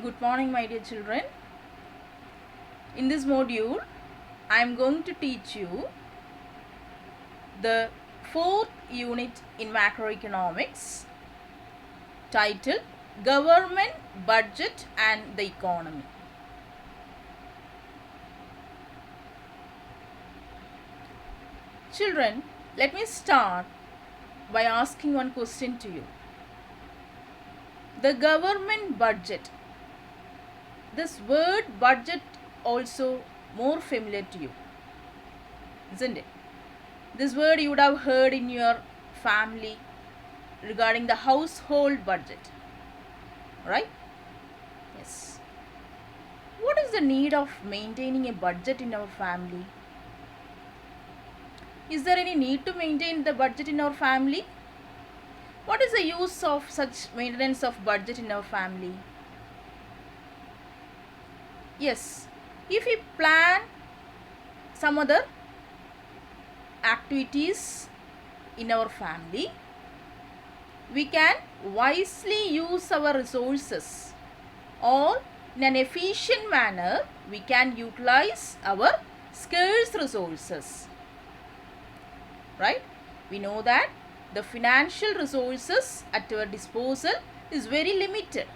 Good morning, my dear children. In this module, I am going to teach you the fourth unit in macroeconomics titled Government, Budget and the Economy. Children, let me start by asking one question to you. The government budget. This word budget also more familiar to you, isn't it? This word you would have heard in your family regarding the household budget, right? Yes. What is the need of maintaining a budget in our family? Is there any need to maintain the budget in our family? What is the use of such maintenance of budget in our family? Yes, if we plan some other activities in our family, we can wisely use our resources, or in an efficient manner we can utilize our scarce resources, right? We know that the financial resources at our disposal is very limited,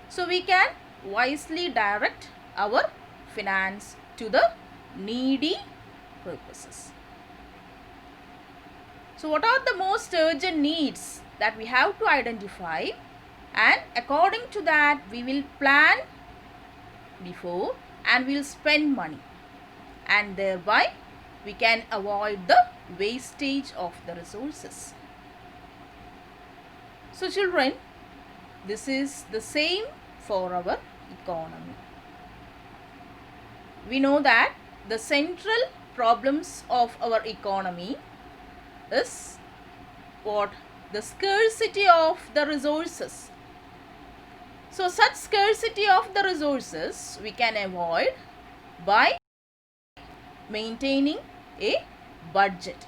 so we can wisely direct our finance to the needy purposes. So what are the most urgent needs that we have to identify, and according to that we will plan before and we will spend money, and thereby we can avoid the wastage of the resources. So children, this is the same for our economy. We know that the central problems of our economy is what? The scarcity of the resources. So such scarcity of the resources we can avoid by maintaining a budget,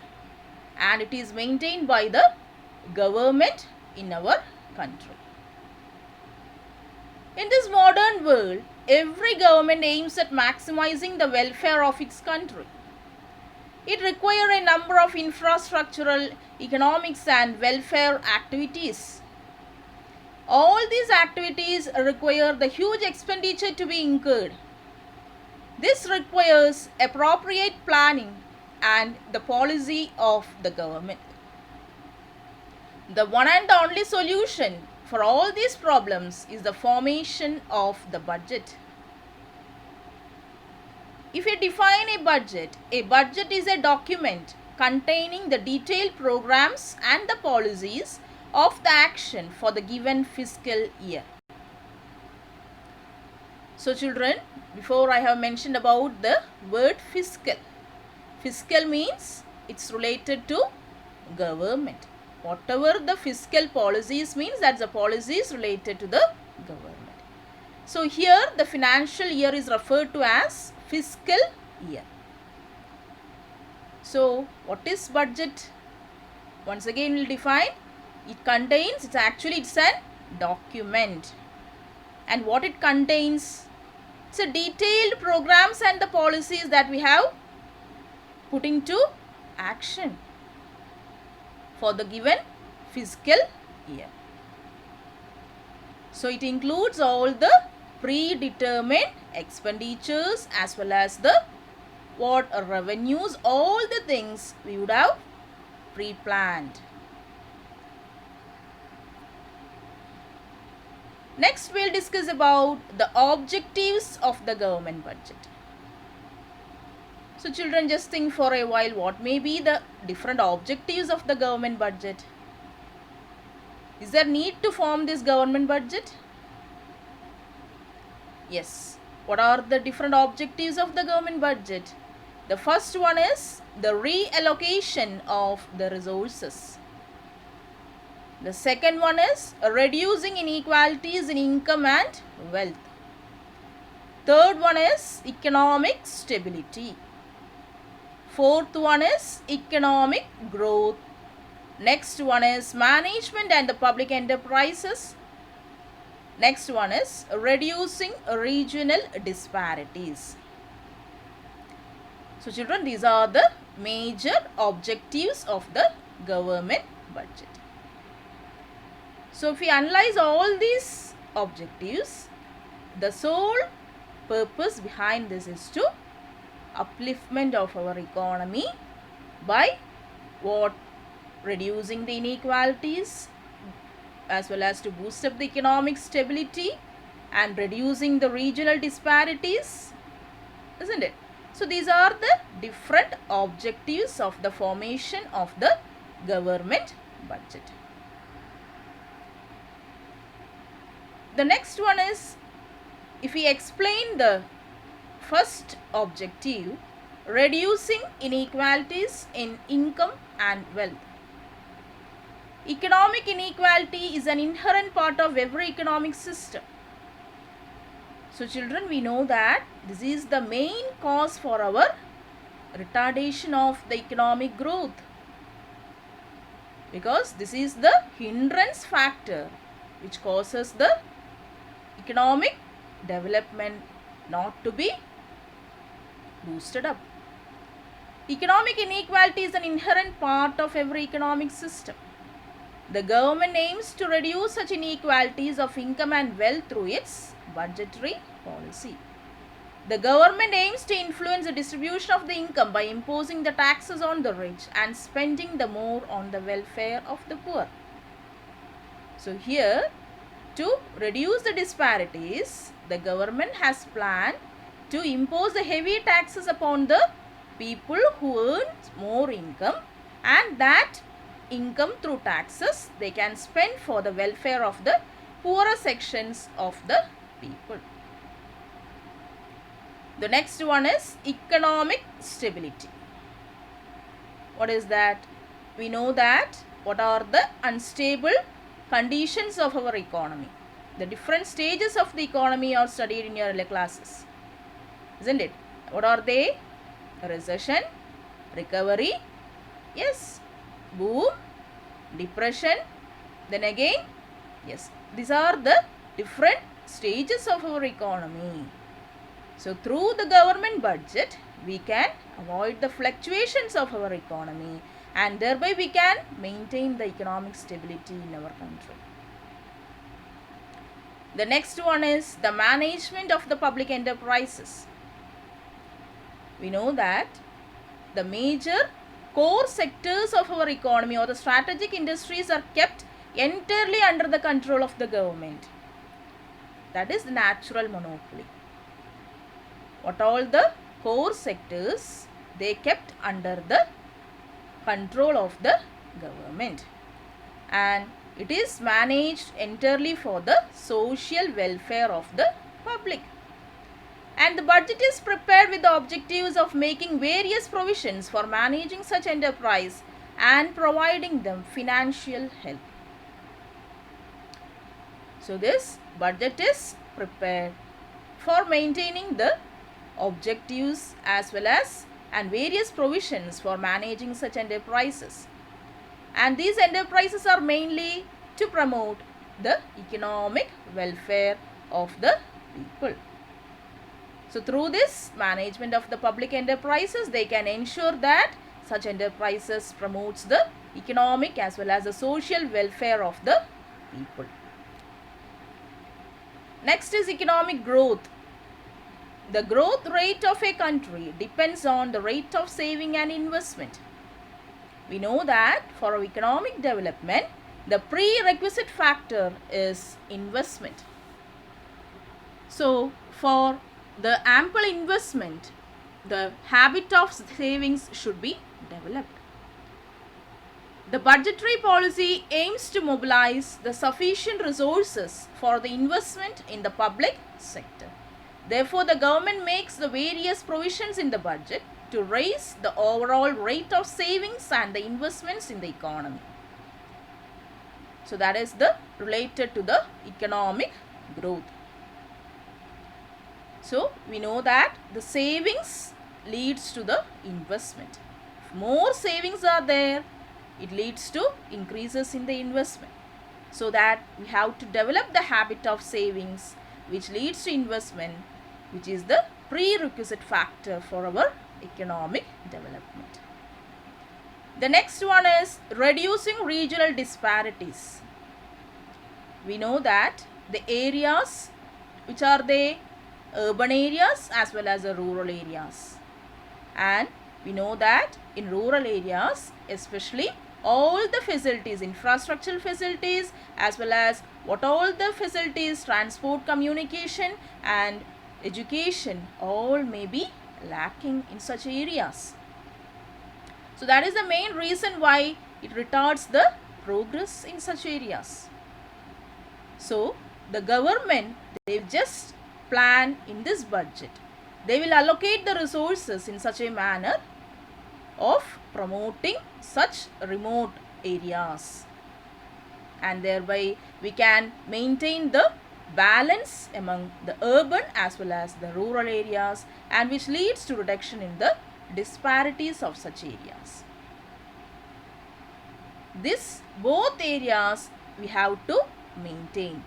and it is maintained by the government in our country. In this modern world, every government aims at maximizing the welfare of its country. It requires a number of infrastructural, economics and welfare activities. All these activities require the huge expenditure to be incurred. This requires appropriate planning and the policy of the government. The one and only solution for all these problems is the formation of the budget. If we define a budget is a document containing the detailed programs and the policies of the action for the given fiscal year. So children, before I have mentioned about the word fiscal. Fiscal means it's related to government. Whatever the fiscal policies means, that's the policies related to the government. So here the financial year is referred to as fiscal year. So what is budget? Once again we'll define. It contains, it's a document. And what it contains? It's a detailed programs and the policies that we have put into action for the given fiscal year. So it includes all the predetermined expenditures as well as the revenues, all the things we would have pre-planned. Next we'll discuss about the objectives of the government budget. So children, just think for a while, what may be the different objectives of the government budget? Is there need to form this government budget? Yes. What are the different objectives of the government budget? The first one is the reallocation of the resources. The second one is reducing inequalities in income and wealth. Third one is economic stability. Fourth one is economic growth. Next one is management and the public enterprises. Next one is reducing regional disparities. So children, these are the major objectives of the government budget. So if we analyze all these objectives, the sole purpose behind this is to upliftment of our economy by what? Reducing the inequalities, as well as to boost up the economic stability and reducing the regional disparities, isn't it? So these are the different objectives of the formation of the government budget. The next one is, if we explain the first objective, reducing inequalities in income and wealth. Economic inequality is an inherent part of every economic system. So children, we know that this is the main cause for our retardation of the economic growth, because this is the hindrance factor which causes the economic development not to be boosted up. Economic inequality is an inherent part of every economic system. The government aims to reduce such inequalities of income and wealth through its budgetary policy. The government aims to influence the distribution of the income by imposing the taxes on the rich and spending the more on the welfare of the poor. So here, to reduce the disparities, the government has planned to impose the heavy taxes upon the people who earn more income, and that income through taxes they can spend for the welfare of the poorer sections of the people. The next one is economic stability. What is that? We know that what are the unstable conditions of our economy. The different stages of the economy are studied in your earlier classes, isn't it? What are they? Recession, recovery, yes, boom, depression, then again, yes. These are the different stages of our economy. So through the government budget, we can avoid the fluctuations of our economy, and thereby we can maintain the economic stability in our country. The next one is the management of the public enterprises. We know that the major core sectors of our economy or the strategic industries are kept entirely under the control of the government. That is the natural monopoly. What all the core sectors they kept under the control of the government, and it is managed entirely for the social welfare of the public. And the budget is prepared with the objectives of making various provisions for managing such enterprise and providing them financial help. So this budget is prepared for maintaining the objectives as well as and various provisions for managing such enterprises. And these enterprises are mainly to promote the economic welfare of the people. So through this management of the public enterprises, they can ensure that such enterprises promotes the economic as well as the social welfare of the people. Next is economic growth. The growth rate of a country depends on the rate of saving and investment. We know that for our economic development, the prerequisite factor is investment. So for the ample investment, the habit of savings should be developed. The budgetary policy aims to mobilize the sufficient resources for the investment in the public sector. Therefore, the government makes the various provisions in the budget to raise the overall rate of savings and the investments in the economy. So that is the related to the economic growth. So we know that the savings leads to the investment. If more savings are there, it leads to increases in the investment. so that we have to develop the habit of savings, which leads to investment, which is the prerequisite factor for our economic development. The next one is reducing regional disparities. We know that the areas, which are the urban areas as well as the rural areas, and we know that in rural areas especially, all the facilities, infrastructural facilities as well as what all the facilities, transport, communication and education, all may be lacking in such areas. So that is the main reason why it retards the progress in such areas. So the government, they just plan in this budget, they will allocate the resources in such a manner of promoting such remote areas, and thereby we can maintain the balance among the urban as well as the rural areas, and which leads to reduction in the disparities of such areas. This both areas we have to maintain,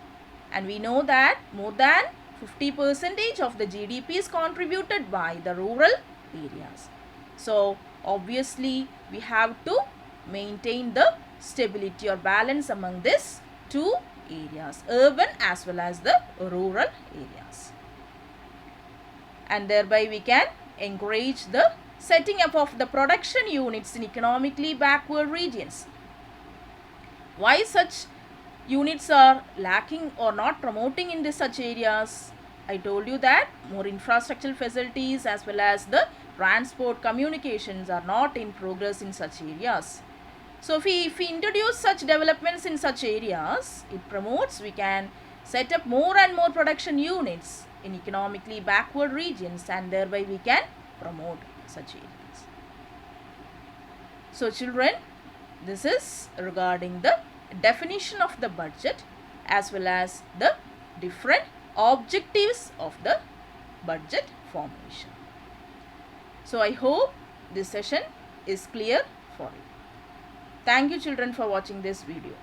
and we know that more than 50% of the GDP is contributed by the rural areas. So obviously we have to maintain the stability or balance among these two areas, urban as well as the rural areas, and thereby we can encourage the setting up of the production units in economically backward regions. Why such units are lacking or not promoting in such areas? I told you that more infrastructural facilities as well as the transport communications are not in progress in such areas. So if we introduce such developments in such areas, it promotes, we can set up more and more production units in economically backward regions, and thereby we can promote such areas. So children, this is regarding the definition of the budget as well as the different objectives of the budget formation. So I hope this session is clear for you. Thank you children for watching this video.